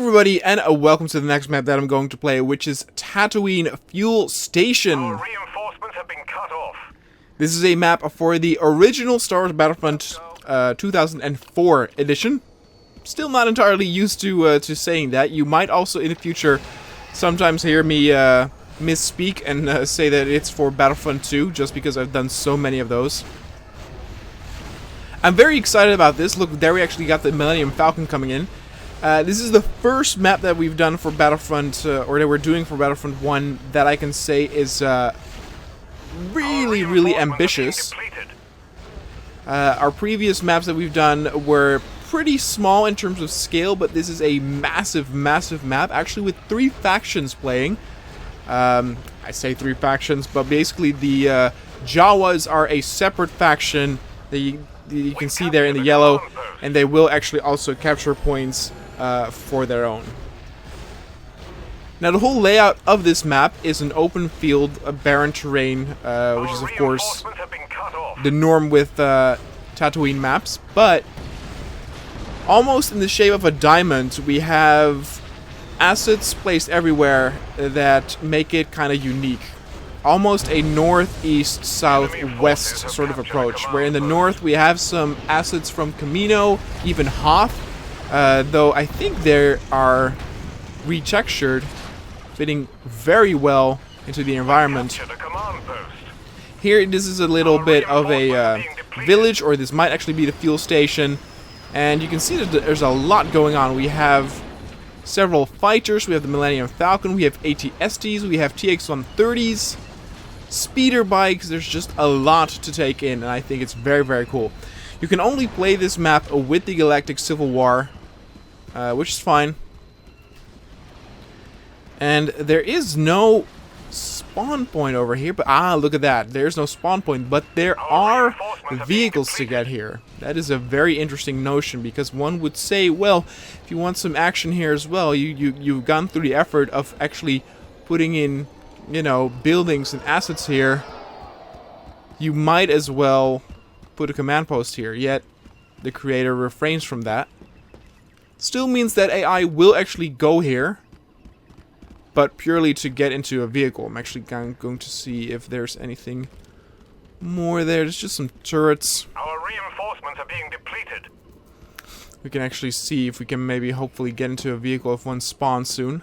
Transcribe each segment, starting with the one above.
everybody, and welcome to the next map that I'm going to play, which is Tatooine Fuel Station. Our reinforcements have been cut off. This is a map for the original Star Wars Battlefront 2004 edition. Still not entirely used to saying that. You might also in the future sometimes hear me misspeak and say that it's for Battlefront 2, just because I've done so many of those. I'm very excited about this. Look, there we actually got the Millennium Falcon coming in. This is the first map that we've done for Battlefront, or that we're doing for Battlefront 1, that I can say is really ambitious. Our previous maps that we've done were pretty small in terms of scale, but this is a massive map, actually with 3 factions playing. I say 3 factions, but basically the Jawas are a separate faction. You can see there in the yellow, and they will actually also capture points for their own. Now the whole layout of this map is an open field, a barren terrain, which is of course the norm with Tatooine maps, but almost in the shape of a diamond we have assets placed everywhere that make it kind of unique. Almost a northeast, southwest sort of approach, where in the north we have some assets from Camino, even Hoth, though I think they are retextured, fitting very well into the environment. Here, this is a little bit of a village, or this might actually be the fuel station, and you can see that there's a lot going on. We have several fighters, we have the Millennium Falcon, we have AT-STs, we have TX-130s, speeder bikes. There's just a lot to take in, and I think it's very cool. You can only play this map with the Galactic Civil War, which is fine. And there is no spawn point over here, but look at that. There's no spawn point, but there are vehicles to get here. That is a very interesting notion, because one would say, well, if you want some action here as well, you've gone through the effort of actually putting in, you know, buildings and assets here, you might as well put a command post here. Yet the creator refrains from that. Still means that AI will actually go here, but purely to get into a vehicle. I'm actually going to see if there's anything more there. There's just some turrets. Our reinforcements are being depleted. We can actually see if we can maybe hopefully get into a vehicle if one spawns soon,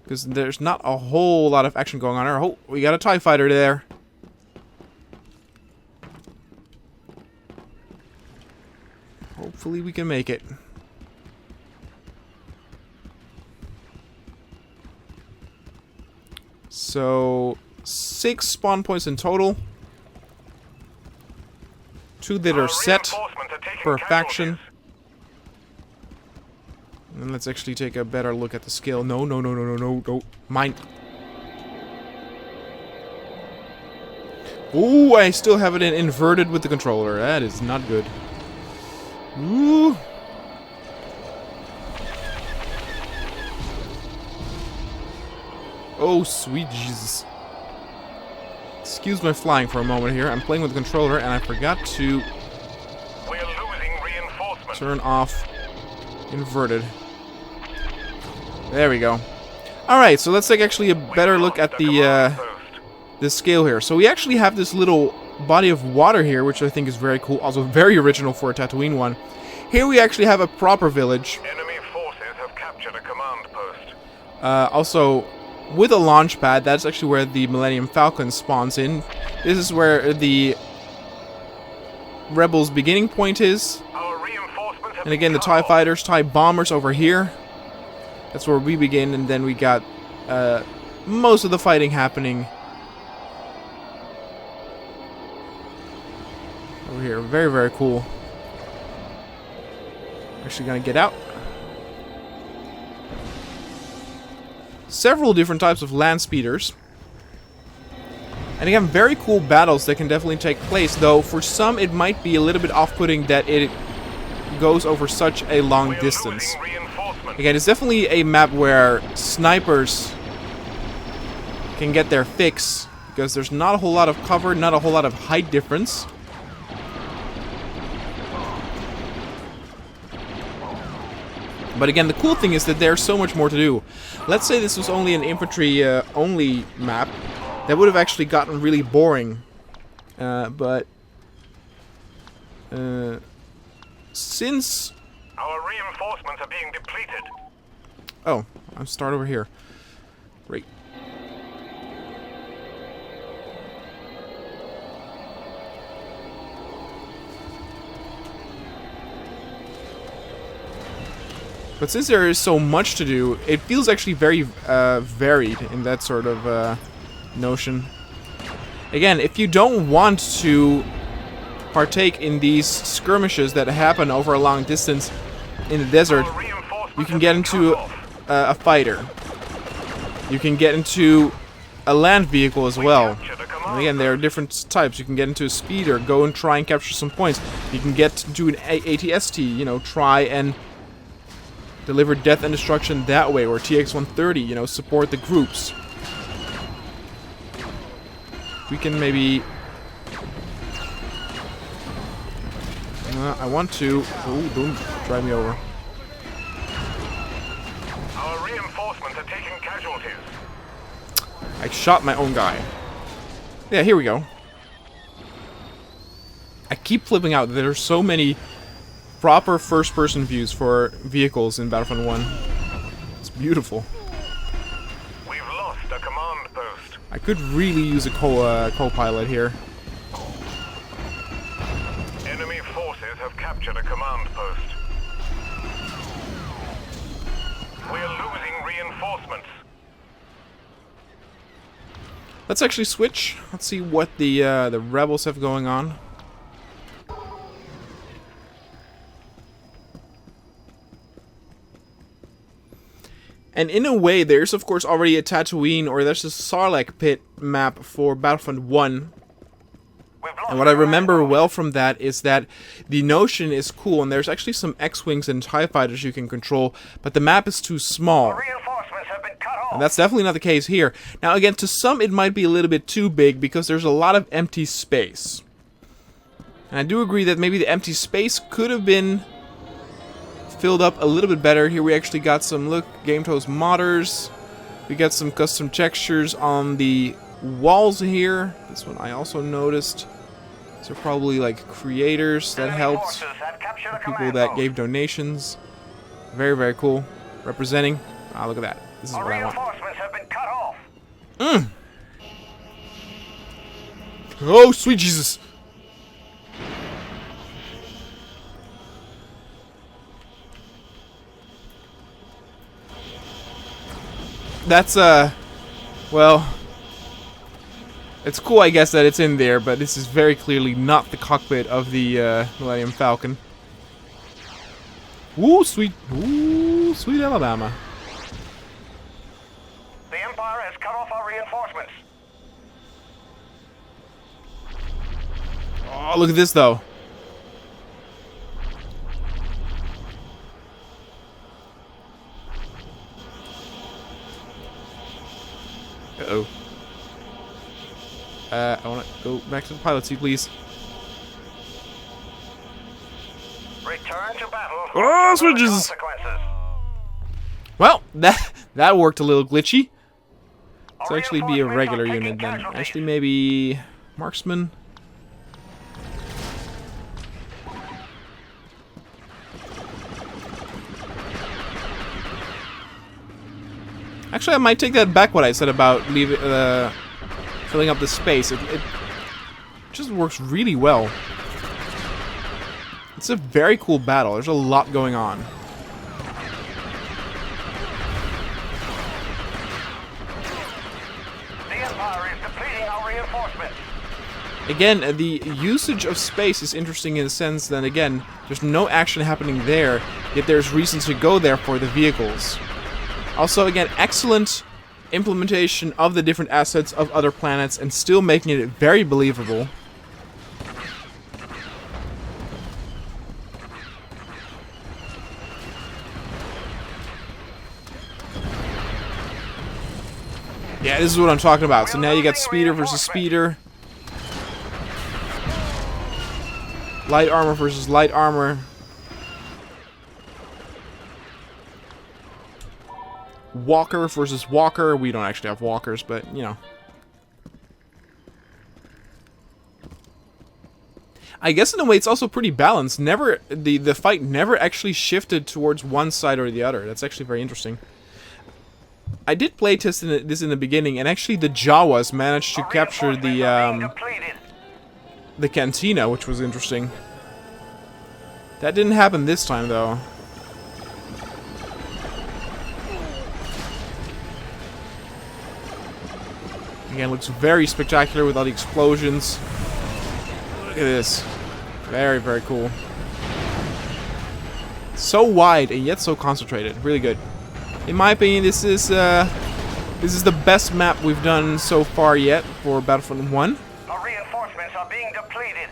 because there's not a whole lot of action going on here. Oh, we got a TIE fighter there. Hopefully we can make it. So 6 spawn points in total. 2 that are set per faction. And let's actually take a better look at the scale. No. Mine. Ooh, I still have it inverted with the controller. That is not good. Ooh. Oh, sweet Jesus. Excuse my flying for a moment here. I'm playing with the controller and I forgot to turn off inverted. There we go. Alright, so let's take actually a better look at the scale here. So we actually have this little body of water here, which I think is very cool. Also very original for a Tatooine one. Here we actually have a proper village. Enemy forces have captured a command post. Also, with a launch pad, that's actually where the Millennium Falcon spawns in. This is where the Rebels' beginning point is. And again, the TIE fighters, TIE bombers over here. That's where we begin, and then we got most of the fighting happening over here. Very cool. Actually gonna get out. Several different types of land speeders. And again, very cool battles that can definitely take place, though for some it might be a little bit off-putting that it goes over such a long distance. Again, it's definitely a map where snipers can get their fix, because there's not a whole lot of cover, not a whole lot of height difference. But again, the cool thing is that there's so much more to do. Let's say this was only an infantry only map. That would have actually gotten really boring. But since Our reinforcements are being depleted. oh, I'll start over here. Great. But since there is so much to do, it feels actually very varied in that sort of notion. Again, if you don't want to partake in these skirmishes that happen over a long distance in the desert, you can get into a fighter. You can get into a land vehicle as well. And again, there are different types. You can get into a speeder, go and try and capture some points. You can get into an ATST, you know, try and deliver death and destruction that way, or TX-130, you know, support the groups. We can maybe... I want to... Oh, don't drive me over. Our reinforcements are taking casualties. I shot my own guy. Yeah, here we go. I keep flipping out that there are so many proper first-person views for vehicles in Battlefront 1. It's beautiful. We've lost a command post. I could really use a co-pilot here. Enemy forces have captured a command post. We are losing reinforcements. Let's actually switch. Let's see what the rebels have going on. And in a way, there's of course already a Tatooine, or there's a Sarlacc pit map for Battlefront 1. And what I remember well from that is that the notion is cool, and there's actually some X-Wings and TIE Fighters you can control, but the map is too small. Reinforcements have been cut off. And that's definitely not the case here. Now again, to some it might be a little bit too big, because there's a lot of empty space. And I do agree that maybe the empty space could have been filled up a little bit better. Here we actually got some, look, Game Toast modders. We got some custom textures on the walls here. This one I also noticed. These are probably like creators that helped. People that gave donations. Very, very cool. Representing. Ah, look at that. This is what I want. Reinforcements have been cut off. Oh, sweet Jesus. That's, well, it's cool, I guess, that it's in there, but this is very clearly not the cockpit of the, Millennium Falcon. Ooh, sweet Alabama. The Empire has cut off our reinforcements. Oh, look at this, though. Uh-oh. I want to go back to the pilot seat, please. Return to battle. Oh, switches! Well, that worked a little glitchy. Let's actually be a regular unit then. Actually, maybe marksman. Actually, I might take that back, what I said about filling up the space. It just works really well. It's a very cool battle. There's a lot going on. The Empire is depleting our reinforcements. Again, the usage of space is interesting in the sense that, again, there's no action happening there, yet there's reason to go there for the vehicles. Also, again, excellent implementation of the different assets of other planets and still making it very believable. Yeah, this is what I'm talking about. So now you got speeder versus speeder. Light armor versus light armor. Walker versus Walker. We don't actually have walkers, but, you know. I guess in a way it's also pretty balanced. Never the fight never actually shifted towards one side or the other. That's actually very interesting. I did playtest this in the beginning, and actually the Jawas managed to capture the cantina, which was interesting. That didn't happen this time, though. Again, looks very spectacular with all the explosions. Look at this. Very, very cool. So wide and yet so concentrated. Really good. In my opinion, this is the best map we've done so far yet for Battlefront 1. Our reinforcements are being depleted.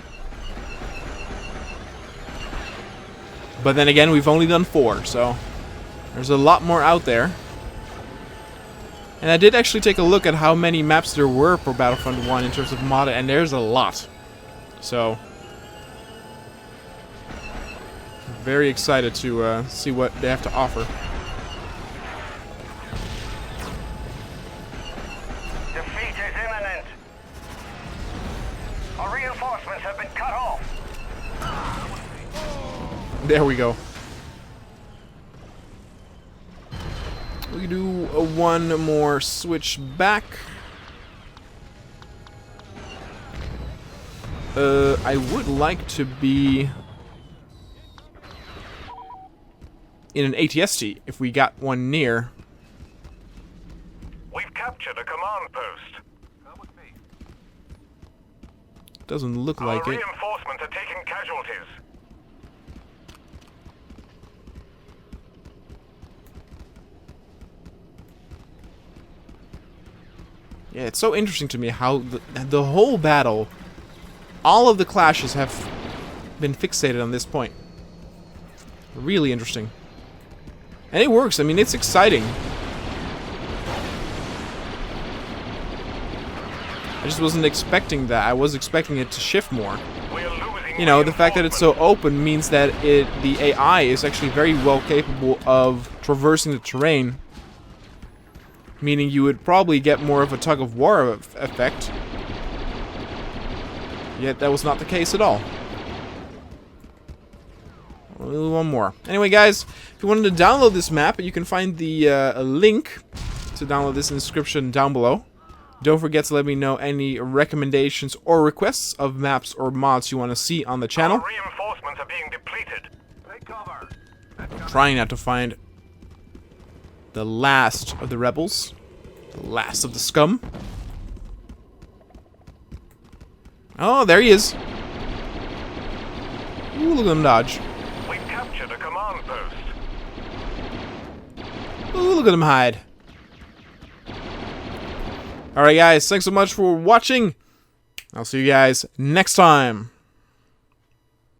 But then again, we've only done 4, so there's a lot more out there. And I did actually take a look at how many maps there were for Battlefront 1 in terms of modded, and there's a lot. So, very excited to see what they have to offer. Defeat is imminent. Our reinforcements have been cut off. There we go. We can do one more switch back. I would like to be in an ATST if we got one near. We've captured a command post. Come with me. Doesn't look like Our it. reinforcements are taking casualties. Yeah, it's so interesting to me how the whole battle, all of the clashes have been fixated on this point. Really interesting. And it works. I mean, it's exciting. I just wasn't expecting that. I was expecting it to shift more. We're losing You know, the fact that it's so open means that the AI is actually very well capable of traversing the terrain. Meaning you would probably get more of a tug-of-war effect. Yet that was not the case at all. One more. Anyway, guys, if you wanted to download this map, you can find the link to download this in the description down below. Don't forget to let me know any recommendations or requests of maps or mods you want to see on the channel. Our reinforcements are being depleted. Take cover. I'm trying not to find the last of the rebels. The last of the scum. Oh, there he is. Ooh, look at him dodge. We've captured a command post. Ooh, look at him hide. Alright guys, thanks so much for watching. I'll see you guys next time.